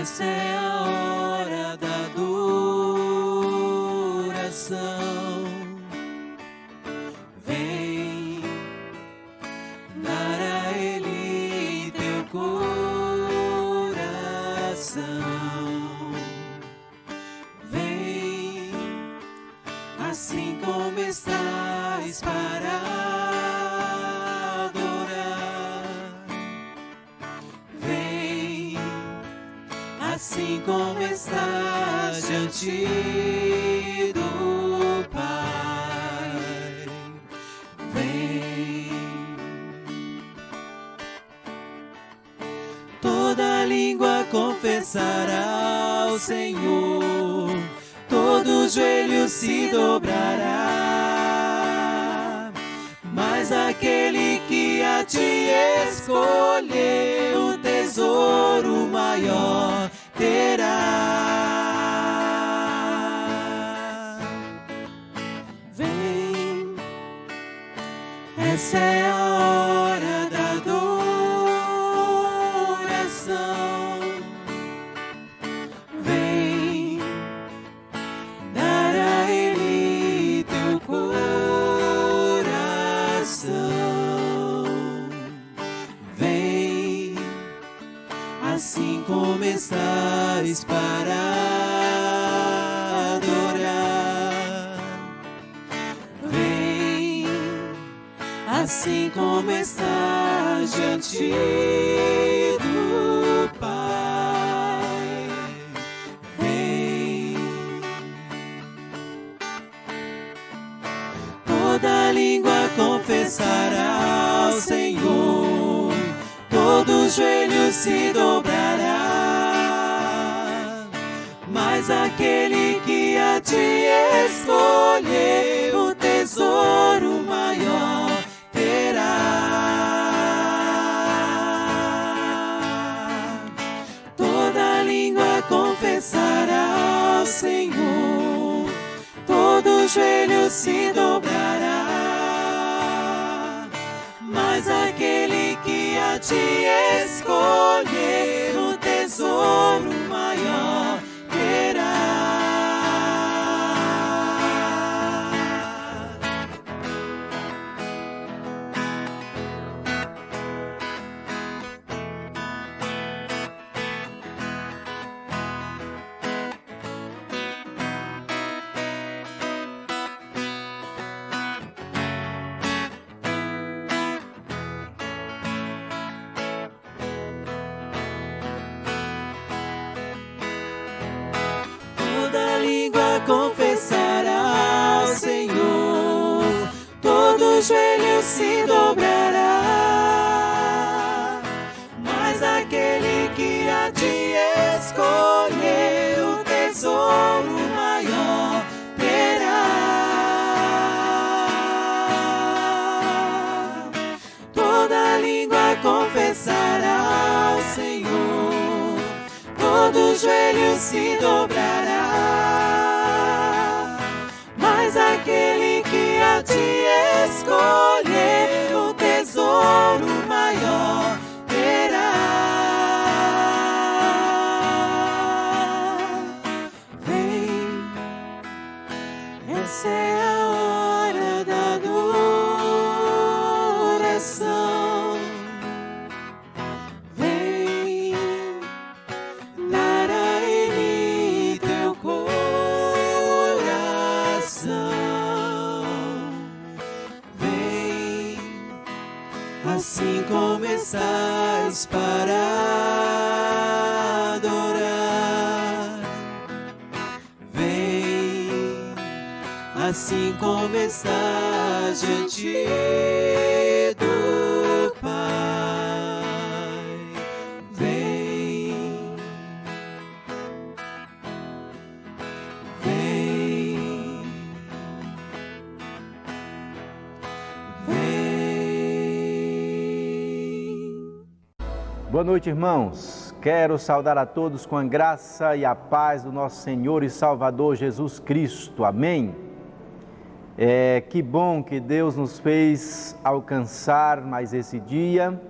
Essa é a hora da adoração. Vem dar a Ele teu coração. Vem assim como estás para assim como estás diante do Pai. Vem. Toda língua confessará ao Senhor, todo joelho se dobrará, mas aquele que a ti escolheu, o tesouro maior terá. Vem, essa é a hora da adoração. Vem dar a Ele teu coração. Vem assim como estás para adorar. Vem assim como estás diante do Pai. Vem. Toda língua confessará ao Senhor, todo joelho se dobrará, mas aquele que a ti escolheu, o tesouro maior terá. Toda língua confessará ao Senhor, todo joelho se dobrará, mas aquele que a ti escolheu, o tesouro maior terá. Confessará ao Senhor, todo joelho se dobrará, mas aquele que a ti escolheu, o tesouro maior terá. Toda língua confessará ao Senhor, todo joelho se dobrará, mas aquele que a ti escolheu, o tesouro maior terá. Vem, essa é a hora da adoração. Vem dar a Ele teu assim como estás para adorar. Vem, assim como estás diante do Pai. Vem, vem, vem. Boa noite, irmãos. Quero saudar a todos com a graça e a paz do nosso Senhor e Salvador Jesus Cristo. Amém? Que bom que Deus nos fez alcançar mais esse dia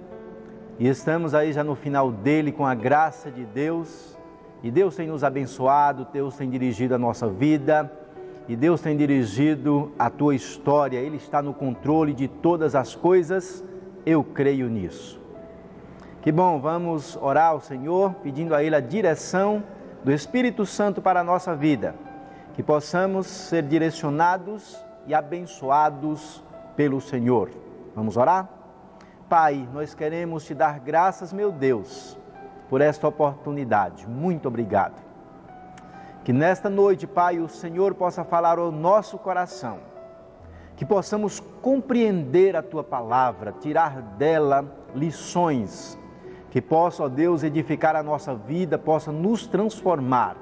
e estamos aí já no final dele com a graça de Deus E Deus tem nos abençoado, Deus tem dirigido a nossa vida e Deus tem dirigido a tua história. Ele está no controle de todas as coisas, eu creio nisso. Que bom, vamos orar ao Senhor, pedindo a Ele a direção do Espírito Santo para a nossa vida. Que possamos ser direcionados e abençoados pelo Senhor. Vamos orar? Pai, nós queremos te dar graças, meu Deus, por esta oportunidade. Muito obrigado. Que nesta noite, Pai, o Senhor possa falar ao nosso coração, que possamos compreender a Tua palavra, tirar dela lições, que possa, ó Deus, edificar a nossa vida, possa nos transformar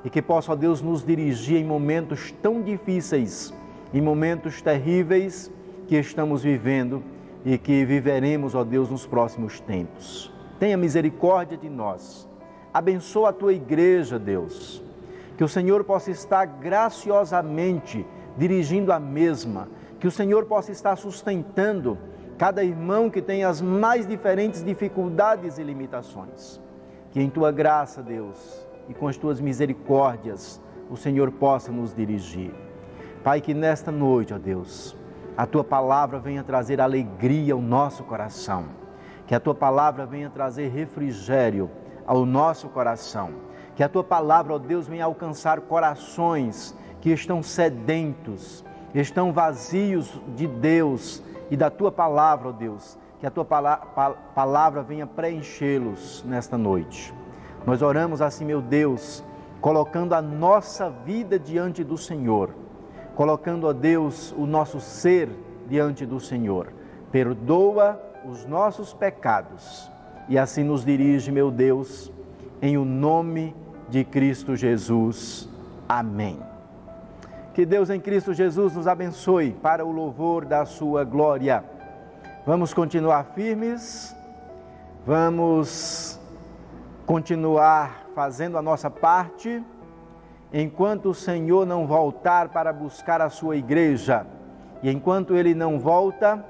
e que possa, ó Deus, nos dirigir em momentos tão difíceis, em momentos terríveis que estamos vivendo e que viveremos, ó Deus, nos próximos tempos. Tenha misericórdia de nós, abençoa a Tua igreja, Deus, que o Senhor possa estar graciosamente dirigindo a mesma, que o Senhor possa estar sustentando cada irmão que tem as mais diferentes dificuldades e limitações. Que em Tua graça, Deus, e com as Tuas misericórdias, o Senhor possa nos dirigir. Pai, que nesta noite, ó Deus, a Tua palavra venha trazer alegria ao nosso coração. Que a Tua palavra venha trazer refrigério ao nosso coração. Que a Tua palavra, ó Deus, venha alcançar corações que estão sedentos, estão vazios de Deus e da Tua palavra, ó Deus. Que a Tua palavra venha preenchê-los nesta noite. Nós oramos assim, meu Deus, colocando a nossa vida diante do Senhor. Colocando, ó Deus, o nosso ser diante do Senhor. Perdoa os nossos pecados e assim nos dirige, meu Deus, em o nome de Cristo Jesus. Amém. Que Deus em Cristo Jesus nos abençoe para o louvor da sua glória. Vamos continuar firmes, vamos continuar fazendo a nossa parte, enquanto o Senhor não voltar para buscar a sua igreja. E enquanto Ele não volta,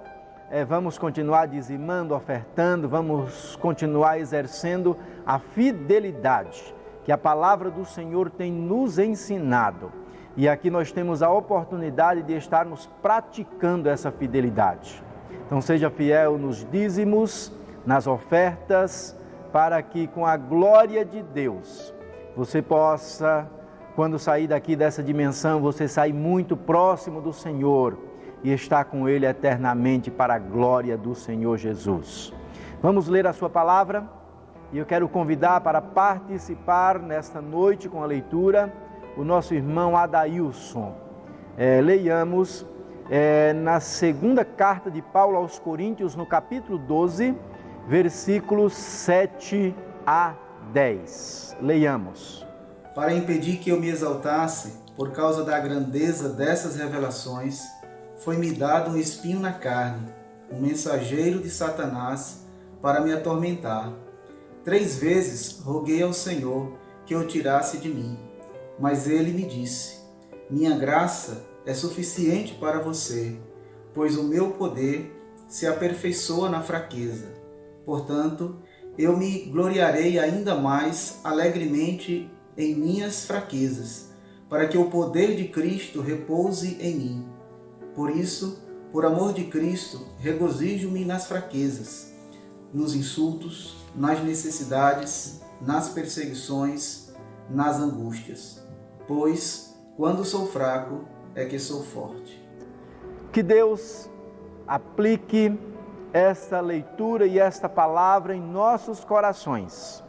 vamos continuar dizimando, ofertando, vamos continuar exercendo a fidelidade que a palavra do Senhor tem nos ensinado. E aqui nós temos a oportunidade de estarmos praticando essa fidelidade. Então seja fiel nos dízimos, nas ofertas, para que com a glória de Deus você possa, quando sair daqui dessa dimensão, você sair muito próximo do Senhor e estar com Ele eternamente para a glória do Senhor Jesus. Vamos ler a sua palavra e eu quero convidar para participar nesta noite com a leitura o nosso irmão Adailson. Leiamos na segunda carta de Paulo aos Coríntios, no capítulo 12, versículos 7 a 10. Leiamos. Para impedir que eu me exaltasse por causa da grandeza dessas revelações, foi-me dado um espinho na carne, um mensageiro de Satanás para me atormentar. 3 vezes roguei ao Senhor que o tirasse de mim, mas ele me disse: minha graça é suficiente para você, pois o meu poder se aperfeiçoa na fraqueza. Portanto, eu me gloriarei ainda mais alegremente em minhas fraquezas, para que o poder de Cristo repouse em mim. Por isso, por amor de Cristo, regozijo-me nas fraquezas, nos insultos, nas necessidades, nas perseguições, nas angústias. Pois, quando sou fraco, é que sou forte. Que Deus aplique esta leitura e esta palavra em nossos corações,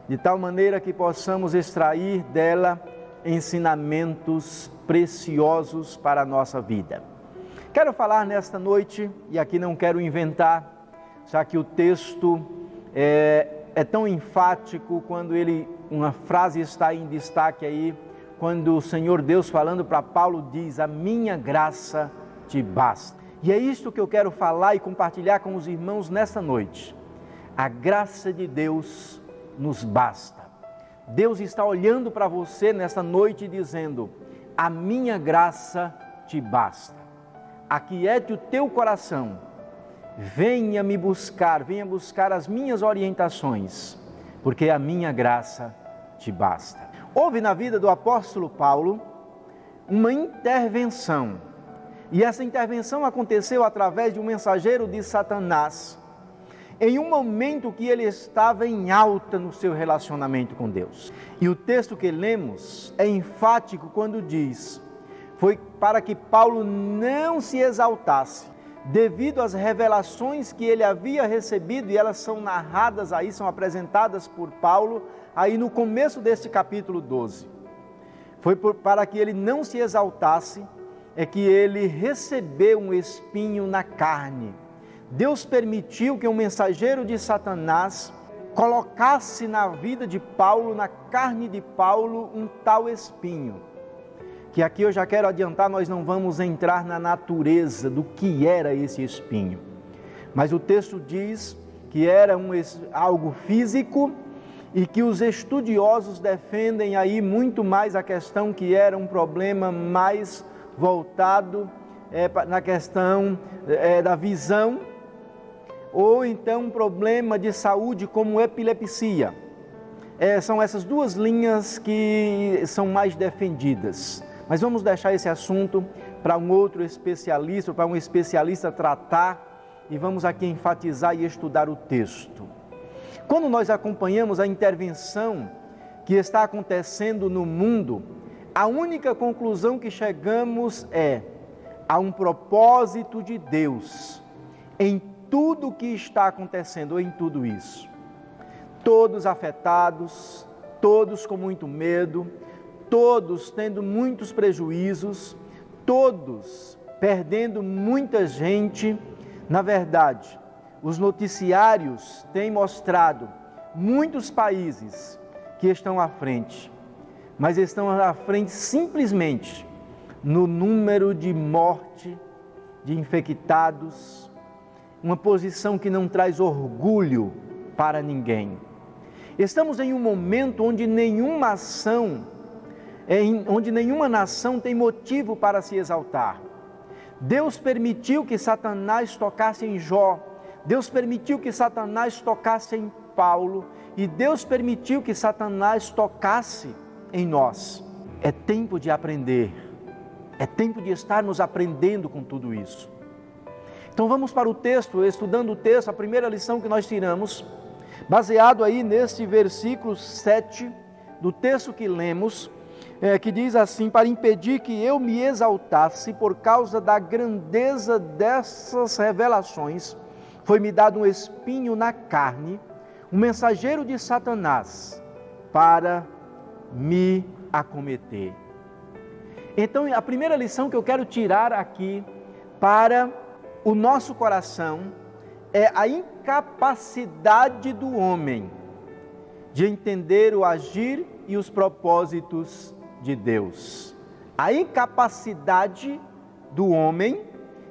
de tal maneira que possamos extrair dela ensinamentos preciosos para a nossa vida. Quero falar nesta noite, e aqui não quero inventar, já que o texto é tão enfático quando uma frase está em destaque aí, quando o Senhor Deus falando para Paulo diz: a minha graça te basta. E é isto que eu quero falar e compartilhar com os irmãos nesta noite. A graça de Deus nos basta. Deus está olhando para você nesta noite e dizendo: a minha graça te basta. Aquiete o teu coração, venha buscar as minhas orientações, porque a minha graça te basta. Houve na vida do apóstolo Paulo uma intervenção, e essa intervenção aconteceu através de um mensageiro de Satanás, em um momento que ele estava em alta no seu relacionamento com Deus. E o texto que lemos é enfático quando diz: foi para que Paulo não se exaltasse, devido às revelações que ele havia recebido, e elas são narradas aí, são apresentadas por Paulo, aí no começo deste capítulo 12. Foi para que ele não se exaltasse, é que ele recebeu um espinho na carne. Deus permitiu que um mensageiro de Satanás colocasse na vida de Paulo, na carne de Paulo, um tal espinho. Que aqui eu já quero adiantar, nós não vamos entrar na natureza do que era esse espinho. Mas o texto diz que era algo físico, e que os estudiosos defendem aí muito mais a questão que era um problema mais voltado na questão da visão, ou então um problema de saúde como epilepsia. São essas duas linhas que são mais defendidas. Mas vamos deixar esse assunto para um outro especialista, para um especialista tratar, e vamos aqui enfatizar e estudar o texto. Quando nós acompanhamos a intervenção que está acontecendo no mundo, a única conclusão que chegamos há um propósito de Deus em tudo que está acontecendo, em tudo isso. Todos afetados, todos com muito medo, todos tendo muitos prejuízos, todos perdendo muita gente. Na verdade, os noticiários têm mostrado muitos países que estão à frente, mas estão à frente simplesmente no número de morte, de infectados, uma posição que não traz orgulho para ninguém. Estamos em um momento onde nenhuma nação tem motivo para se exaltar. Deus permitiu que Satanás tocasse em Jó, Deus permitiu que Satanás tocasse em Paulo, e Deus permitiu que Satanás tocasse em nós. É tempo de aprender, é tempo de estarmos aprendendo com tudo isso. Então vamos para o texto, estudando o texto, a primeira lição que nós tiramos, baseado aí neste versículo 7 do texto que lemos, que diz assim: para impedir que eu me exaltasse por causa da grandeza dessas revelações, foi-me dado um espinho na carne, um mensageiro de Satanás, para me acometer. Então, a primeira lição que eu quero tirar aqui para o nosso coração é a incapacidade do homem de entender o agir e os propósitos de Deus. A incapacidade do homem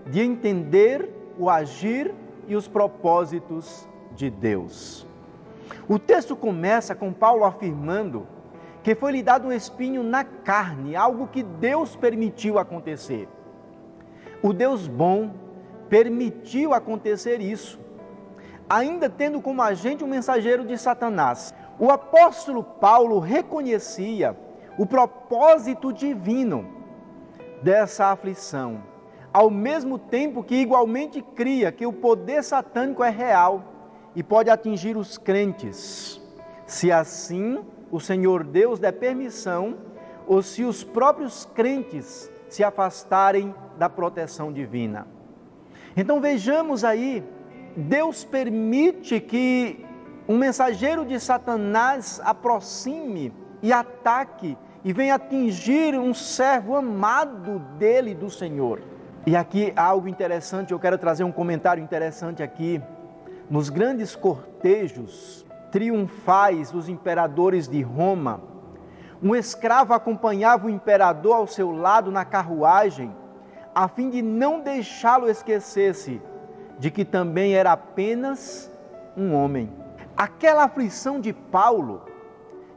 de entender o agir e os propósitos de Deus. O texto começa com Paulo afirmando que foi-lhe dado um espinho na carne, algo que Deus permitiu acontecer. O Deus bom permitiu acontecer isso, ainda tendo como agente um mensageiro de Satanás. O apóstolo Paulo reconhecia o propósito divino dessa aflição, ao mesmo tempo que igualmente cria que o poder satânico é real e pode atingir os crentes, se assim o Senhor Deus der permissão, ou se os próprios crentes se afastarem da proteção divina. Então vejamos aí, Deus permite que um mensageiro de Satanás aproxime e ataque e venha atingir um servo amado dele, do Senhor. E aqui há algo interessante, eu quero trazer um comentário interessante aqui. Nos grandes cortejos triunfais dos imperadores de Roma, um escravo acompanhava o imperador ao seu lado na carruagem, a fim de não deixá-lo esquecer-se de que também era apenas um homem. Aquela aflição de Paulo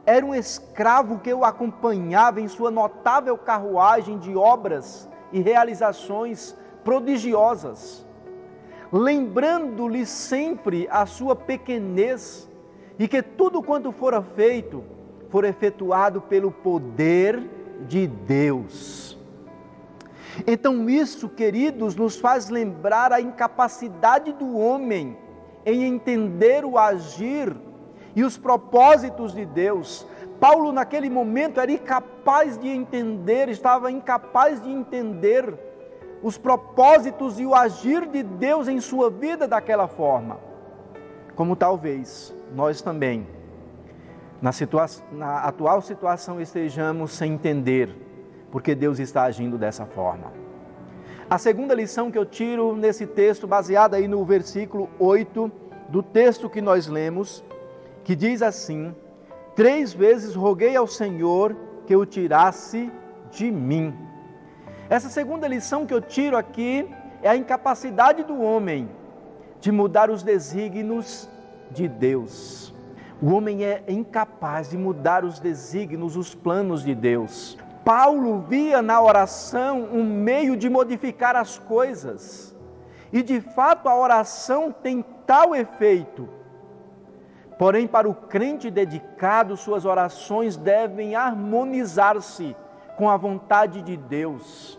era um escravo que o acompanhava em sua notável carruagem de obras e realizações prodigiosas, lembrando-lhe sempre a sua pequenez e que tudo quanto fora feito for efetuado pelo poder de Deus. Então isso, queridos, nos faz lembrar a incapacidade do homem em entender o agir e os propósitos de Deus. Paulo naquele momento era incapaz de entender, estava incapaz de entender os propósitos e o agir de Deus em sua vida daquela forma. Como talvez nós também, na atual situação, estejamos sem entender porque Deus está agindo dessa forma. A segunda lição que eu tiro nesse texto, baseada aí no versículo 8 do texto que nós lemos, que diz assim: 3 vezes roguei ao Senhor que o tirasse de mim. Essa segunda lição que eu tiro aqui é a incapacidade do homem de mudar os desígnios de Deus. O homem é incapaz de mudar os desígnios, os planos de Deus. Paulo via na oração um meio de modificar as coisas. E de fato a oração tem tal efeito. Porém, para o crente dedicado, suas orações devem harmonizar-se com a vontade de Deus.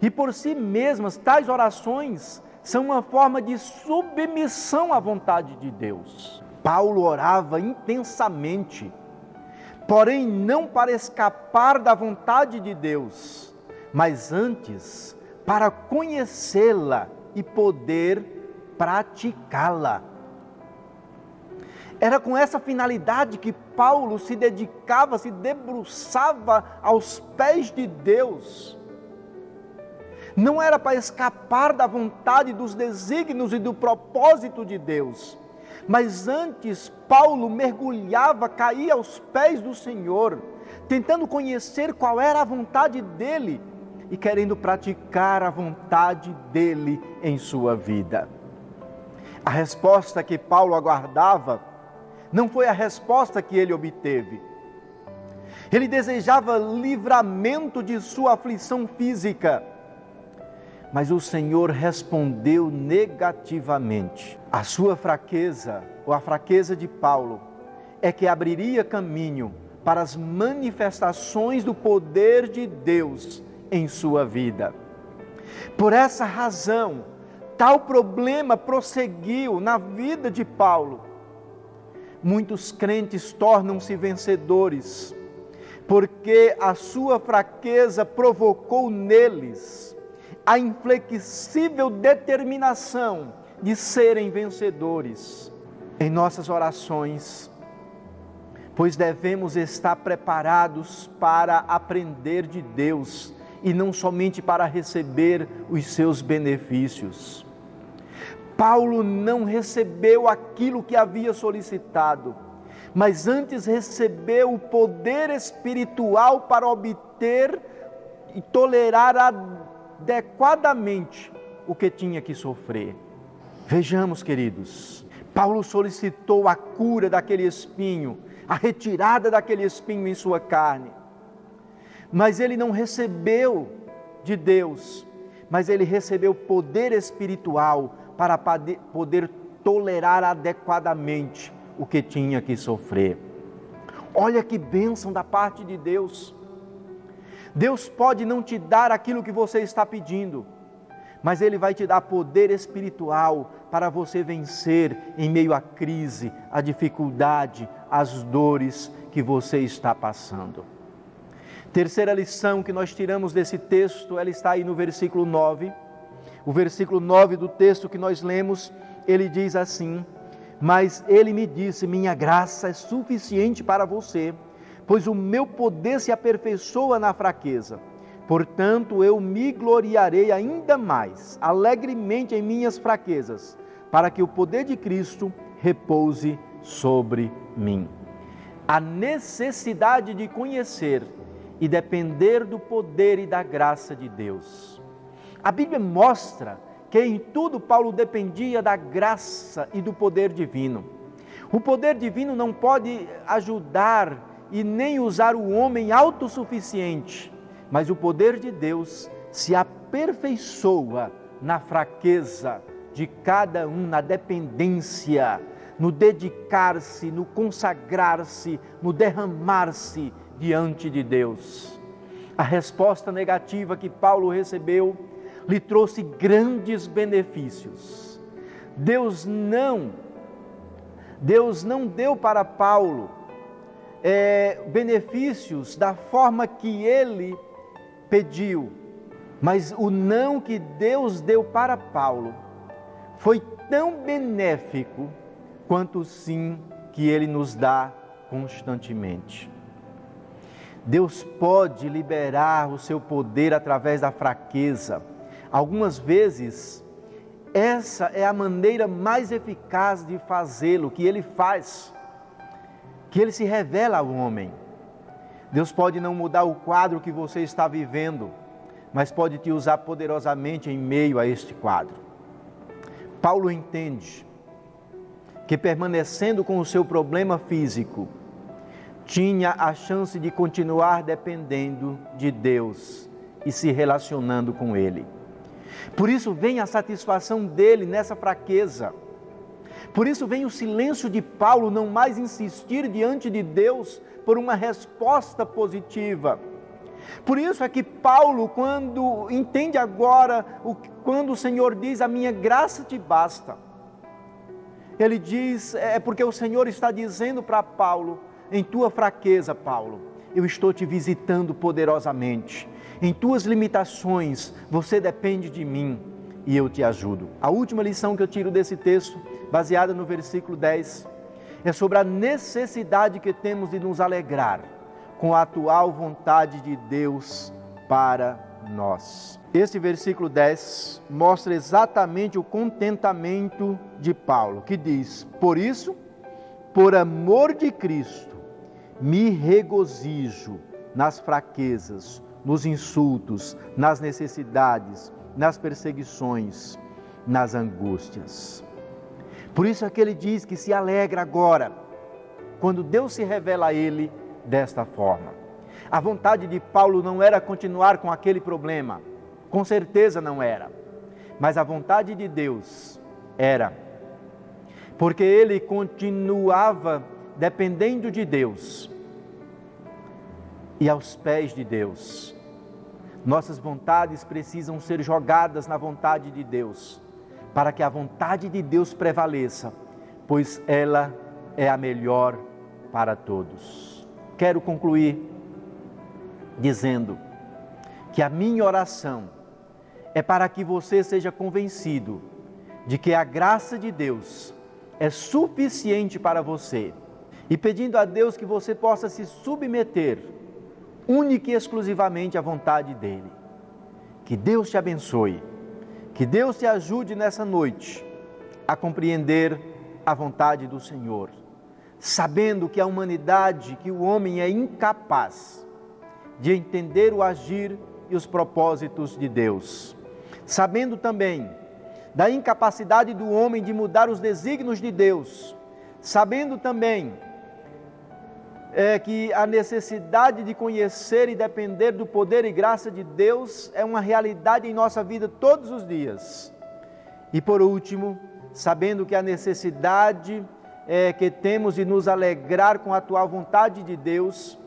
E por si mesmas, tais orações são uma forma de submissão à vontade de Deus. Paulo orava intensamente, porém não para escapar da vontade de Deus, mas antes para conhecê-la e poder praticá-la. Era com essa finalidade que Paulo se dedicava, se debruçava aos pés de Deus. Não era para escapar da vontade, dos desígnios e do propósito de Deus, mas antes Paulo mergulhava, caía aos pés do Senhor, tentando conhecer qual era a vontade dele e querendo praticar a vontade dele em sua vida. A resposta que Paulo aguardava não foi a resposta que ele obteve. Ele desejava livramento de sua aflição física, mas o Senhor respondeu negativamente. A sua fraqueza, ou a fraqueza de Paulo, é que abriria caminho para as manifestações do poder de Deus em sua vida. Por essa razão, tal problema prosseguiu na vida de Paulo. Muitos crentes tornam-se vencedores, porque a sua fraqueza provocou neles a inflexível determinação de serem vencedores. Em nossas orações, pois devemos estar preparados para aprender de Deus e não somente para receber os seus benefícios. Paulo não recebeu aquilo que havia solicitado, mas antes recebeu o poder espiritual para obter e tolerar adequadamente o que tinha que sofrer. Vejamos, queridos, Paulo solicitou a cura daquele espinho, a retirada daquele espinho em sua carne, mas ele não recebeu de Deus, mas ele recebeu poder espiritual para poder tolerar adequadamente o que tinha que sofrer. Olha que bênção da parte de Deus. Deus pode não te dar aquilo que você está pedindo, mas Ele vai te dar poder espiritual para você vencer em meio à crise, à dificuldade, às dores que você está passando. Terceira lição que nós tiramos desse texto, ela está aí no versículo 9. O versículo 9 do texto que nós lemos, ele diz assim: mas ele me disse, minha graça é suficiente para você, pois o meu poder se aperfeiçoa na fraqueza. Portanto, eu me gloriarei ainda mais, alegremente em minhas fraquezas, para que o poder de Cristo repouse sobre mim. A necessidade de conhecer e depender do poder e da graça de Deus. A Bíblia mostra que em tudo Paulo dependia da graça e do poder divino. O poder divino não pode ajudar e nem usar o homem autossuficiente, mas o poder de Deus se aperfeiçoa na fraqueza de cada um, na dependência, no dedicar-se, no consagrar-se, no derramar-se diante de Deus. A resposta negativa que Paulo recebeu lhe trouxe grandes benefícios. Deus não deu para Paulo benefícios da forma que ele pediu, mas o não que Deus deu para Paulo foi tão benéfico quanto o sim que Ele nos dá constantemente. Deus pode liberar o seu poder através da fraqueza. Algumas vezes, essa é a maneira mais eficaz de fazê-lo, que Ele faz, que Ele se revela ao homem. Deus pode não mudar o quadro que você está vivendo, mas pode te usar poderosamente em meio a este quadro. Paulo entende que permanecendo com o seu problema físico, tinha a chance de continuar dependendo de Deus e se relacionando com Ele. Por isso vem a satisfação dele nessa fraqueza. Por isso vem o silêncio de Paulo, não mais insistir diante de Deus por uma resposta positiva. Por isso é que Paulo, quando entende agora, quando o Senhor diz, a minha graça te basta, ele diz, é porque o Senhor está dizendo para Paulo, em tua fraqueza, Paulo, eu estou te visitando poderosamente. Em tuas limitações, você depende de mim e eu te ajudo. A última lição que eu tiro desse texto, baseada no versículo 10, é sobre a necessidade que temos de nos alegrar com a atual vontade de Deus para nós. Este versículo 10 mostra exatamente o contentamento de Paulo, que diz, por isso, por amor de Cristo, me regozijo nas fraquezas, nos insultos, nas necessidades, nas perseguições, nas angústias. Por isso é que ele diz que se alegra agora, quando Deus se revela a ele desta forma. A vontade de Paulo não era continuar com aquele problema, com certeza não era, mas a vontade de Deus era, porque ele continuava dependendo de Deus e aos pés de Deus. Nossas vontades precisam ser jogadas na vontade de Deus, para que a vontade de Deus prevaleça, pois ela é a melhor para todos. Quero concluir dizendo que a minha oração é para que você seja convencido de que a graça de Deus é suficiente para você e pedindo a Deus que você possa se submeter única e exclusivamente à vontade dEle. Que Deus te abençoe, que Deus te ajude nessa noite a compreender a vontade do Senhor, sabendo que a humanidade, que o homem é incapaz de entender o agir e os propósitos de Deus, sabendo também da incapacidade do homem de mudar os desígnios de Deus, sabendo também que a necessidade de conhecer e depender do poder e graça de Deus é uma realidade em nossa vida todos os dias. E por último, sabendo que a necessidade que temos de nos alegrar com a atual vontade de Deus,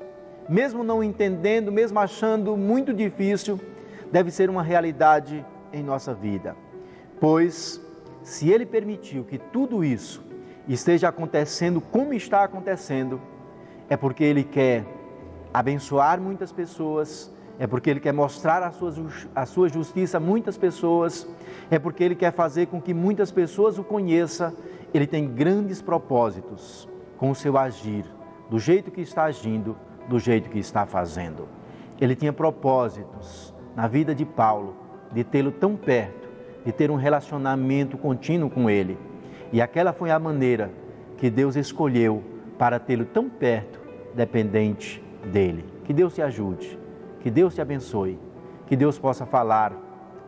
mesmo não entendendo, mesmo achando muito difícil, deve ser uma realidade em nossa vida. Pois, se Ele permitiu que tudo isso esteja acontecendo como está acontecendo, é porque Ele quer abençoar muitas pessoas, é porque Ele quer mostrar a sua justiça a muitas pessoas, é porque Ele quer fazer com que muitas pessoas o conheçam. Ele tem grandes propósitos com o seu agir, do jeito que está agindo, do jeito que está fazendo. Ele tinha propósitos na vida de Paulo, de tê-lo tão perto, de ter um relacionamento contínuo com Ele. E aquela foi a maneira que Deus escolheu para tê-lo tão perto, dependente dEle. Que Deus te ajude, que Deus te abençoe, que Deus possa falar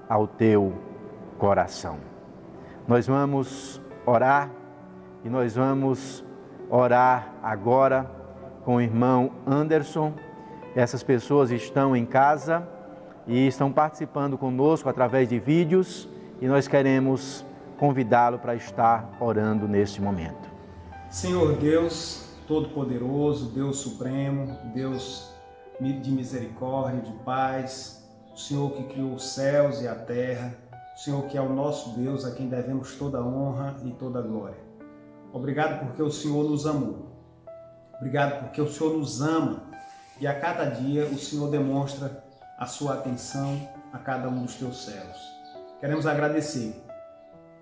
ao teu coração. Nós vamos orar e nós vamos orar agora com o irmão Anderson. Essas pessoas estão em casa e estão participando conosco através de vídeos e nós queremos convidá-lo para estar orando neste momento. Senhor Deus Todo-Poderoso, Deus Supremo, Deus de misericórdia, de paz, o Senhor que criou os céus e a terra, o Senhor que é o nosso Deus, a quem devemos toda a honra e toda a glória. Obrigado porque o Senhor nos amou. Obrigado porque o Senhor nos ama e a cada dia o Senhor demonstra a sua atenção a cada um dos teus servos. Queremos agradecer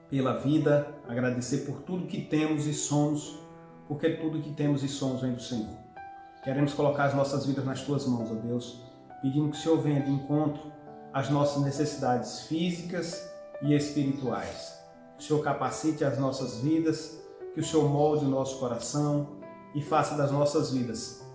pela vida, agradecer por tudo que temos e somos, porque tudo que temos e somos vem do Senhor. Queremos colocar as nossas vidas nas tuas mãos, ó Deus, pedindo que o Senhor venha de encontro às nossas necessidades físicas e espirituais. Que o Senhor capacite as nossas vidas, que o Senhor molde o nosso coração e faça das nossas vidas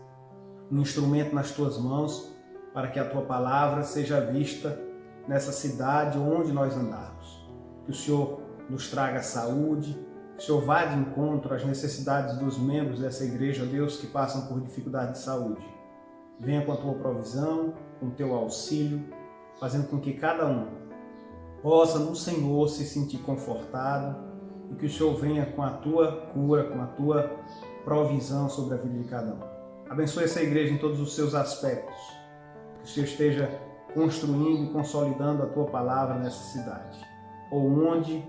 um instrumento nas tuas mãos para que a tua palavra seja vista nessa cidade onde nós andarmos. Que o Senhor nos traga saúde, que o Senhor vá de encontro às necessidades dos membros dessa igreja, Deus, que passam por dificuldade de saúde. Venha com a tua provisão, com o teu auxílio, fazendo com que cada um possa no Senhor se sentir confortado e que o Senhor venha com a tua cura, com a tua provisão sobre a vida de cada um. Abençoe essa igreja em todos os seus aspectos, que o Senhor esteja construindo e consolidando a tua palavra nessa cidade, ou onde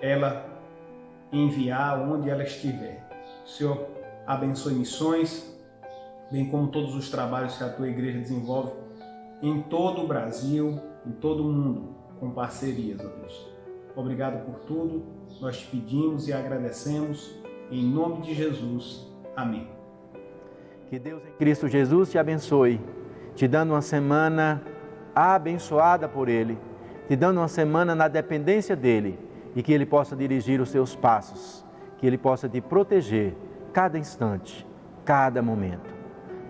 ela enviar, onde ela estiver. O Senhor abençoe missões, bem como todos os trabalhos que a tua igreja desenvolve em todo o Brasil, em todo o mundo, com parcerias, ó Deus. Obrigado por tudo, nós te pedimos e agradecemos, em nome de Jesus. Amém. Que Deus em Cristo Jesus te abençoe, te dando uma semana abençoada por Ele, te dando uma semana na dependência dEle e que Ele possa dirigir os seus passos, que Ele possa te proteger cada instante, cada momento.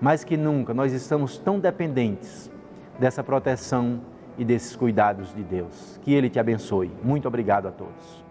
Mais que nunca nós estamos tão dependentes dessa proteção e desses cuidados de Deus. Que Ele te abençoe. Muito obrigado a todos.